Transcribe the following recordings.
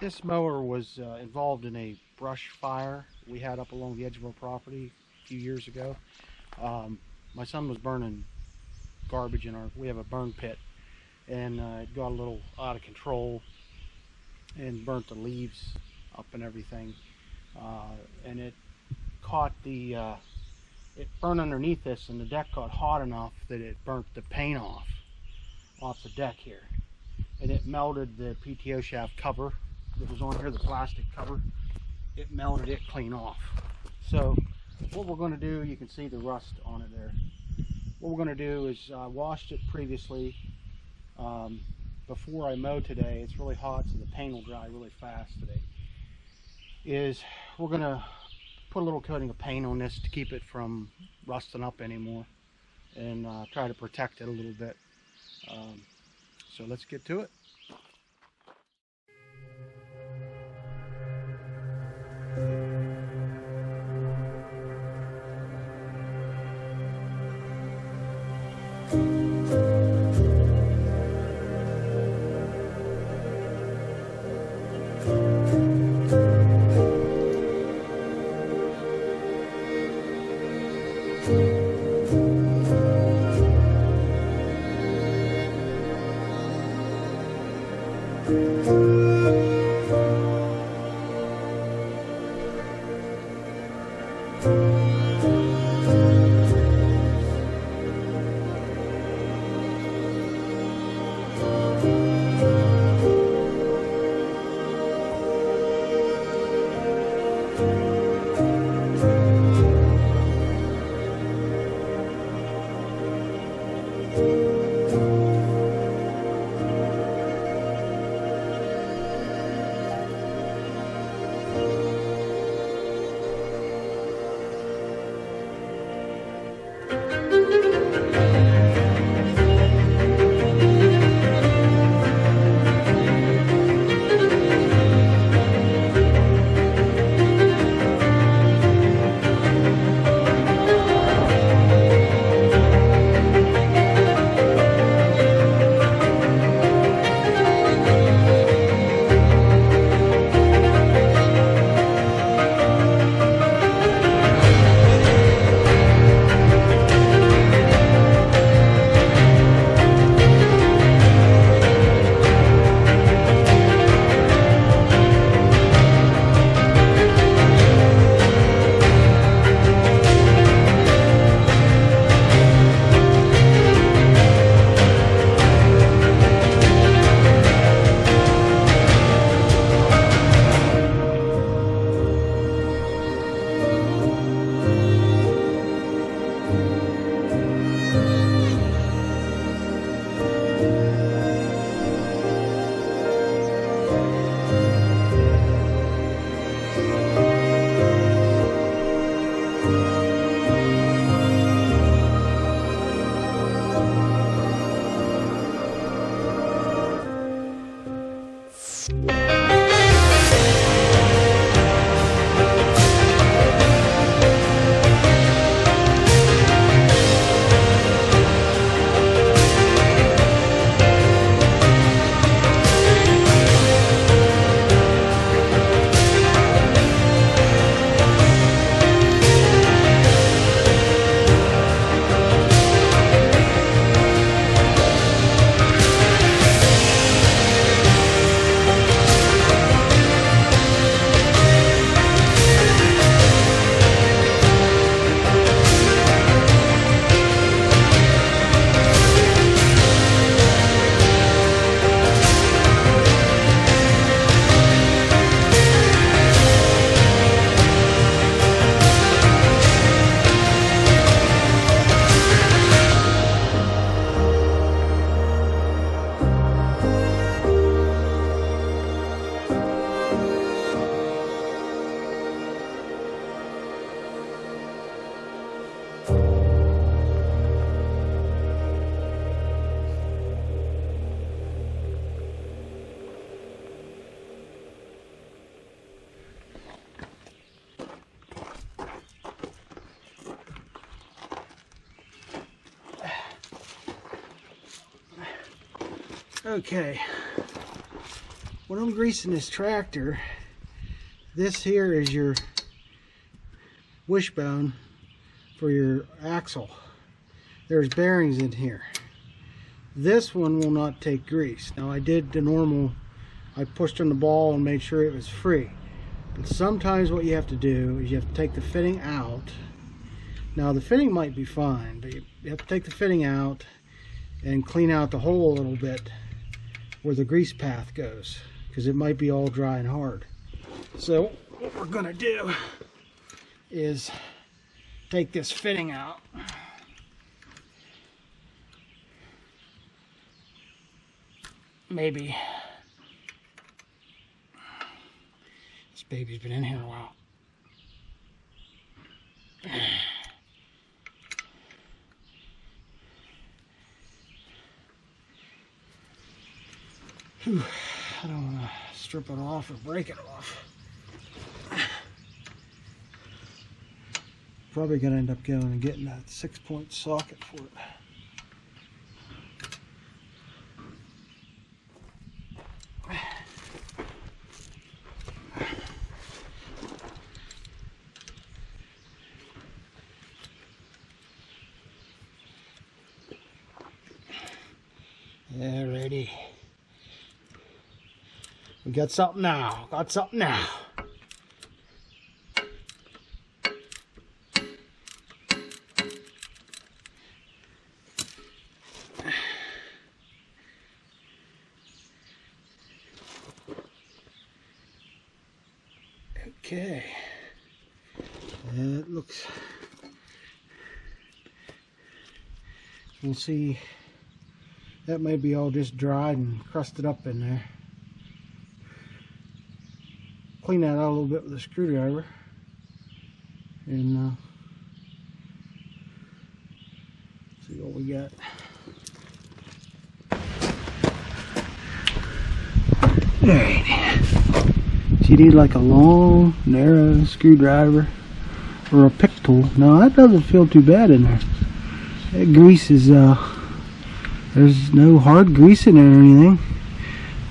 This mower was involved in a brush fire we had up along the edge of our property a few years ago. My son was burning garbage in we have a burn pit, and it got a little out of control and burnt the leaves up and everything. And it caught it burned underneath this, and the deck got hot enough that it burnt the paint off the deck here. And it melted the PTO shaft cover that was on here, the plastic cover. It melted it clean off. So what we're going to do, you can see the rust on it there. What we're going to do is I washed it previously before I mow today. It's really hot, so the paint will dry really fast today. We're going to put a little coating of paint on this to keep it from rusting up anymore, and try to protect it a little bit. So let's get to it. Okay, when I'm greasing this tractor, this here is your wishbone for your axle. There's bearings in here. This one will not take grease. Now I did the normal, I pushed on the ball and made sure it was free. But sometimes what you have to do is you have to take the fitting out. Now the fitting might be fine, but you have to take the fitting out and clean out the hole a little bit where the grease path goes, because it might be all dry and hard. So what we're gonna do is take this fitting out. Maybe this baby's been in here a while. Whew. I don't want to strip it off or break it off. Probably going to end up going and getting that 6-point socket for it. Alrighty. We got something now. Got something now. Okay. It looks. We'll see. That may be all just dried and crusted up in there. Clean that out a little bit with a screwdriver, and see what we got. Alright, so you need like a long, narrow screwdriver or a pick tool. Now that doesn't feel too bad in there. That grease is, there's no hard grease in there or anything.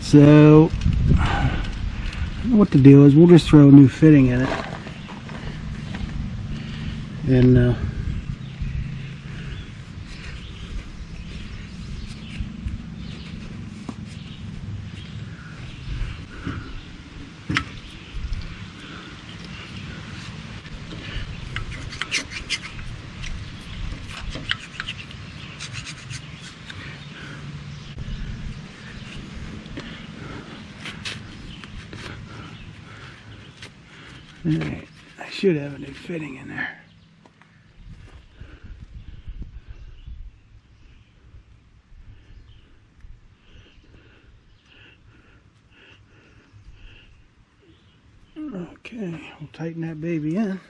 So what the deal is, we'll just throw a new fitting in it, and alright, I should have a new fitting in there. Okay, we'll tighten that baby in.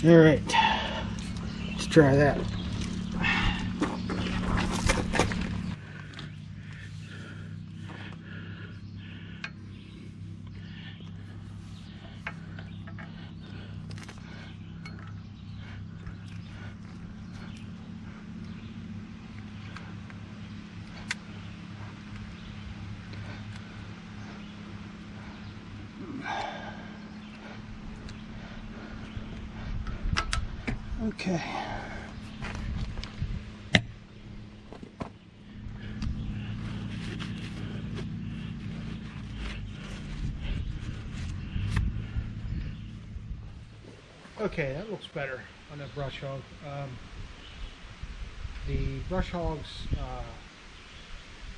All right, let's try that. Okay. Okay, that looks better on that brush hog. The brush hogs,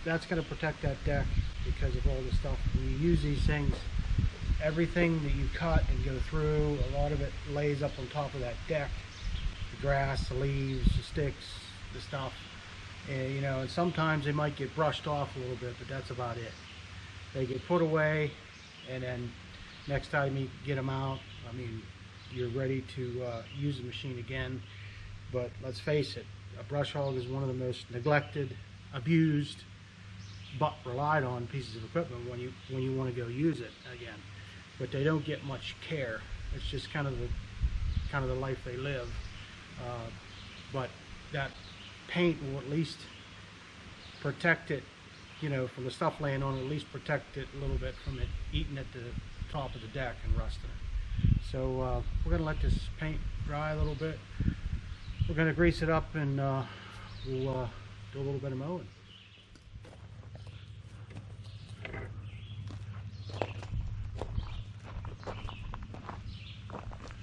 that's going to protect that deck because of all the stuff. When you use these things, everything that you cut and go through, a lot of it lays up on top of that deck. The grass, the leaves, the sticks, the stuff. And, you know, and sometimes they might get brushed off a little bit, but that's about it. They get put away, and then next time you get them out, I mean, you're ready to use the machine again. But let's face it, a brush hog is one of the most neglected, abused, but relied on pieces of equipment when you want to go use it again. But they don't get much care. It's just kind of the life they live. But that paint will at least protect it, you know, from the stuff laying on, at least protect it a little bit from it eating at the top of the deck and rusting it. So we're going to let this paint dry a little bit. We're going to grease it up, and we'll do a little bit of mowing.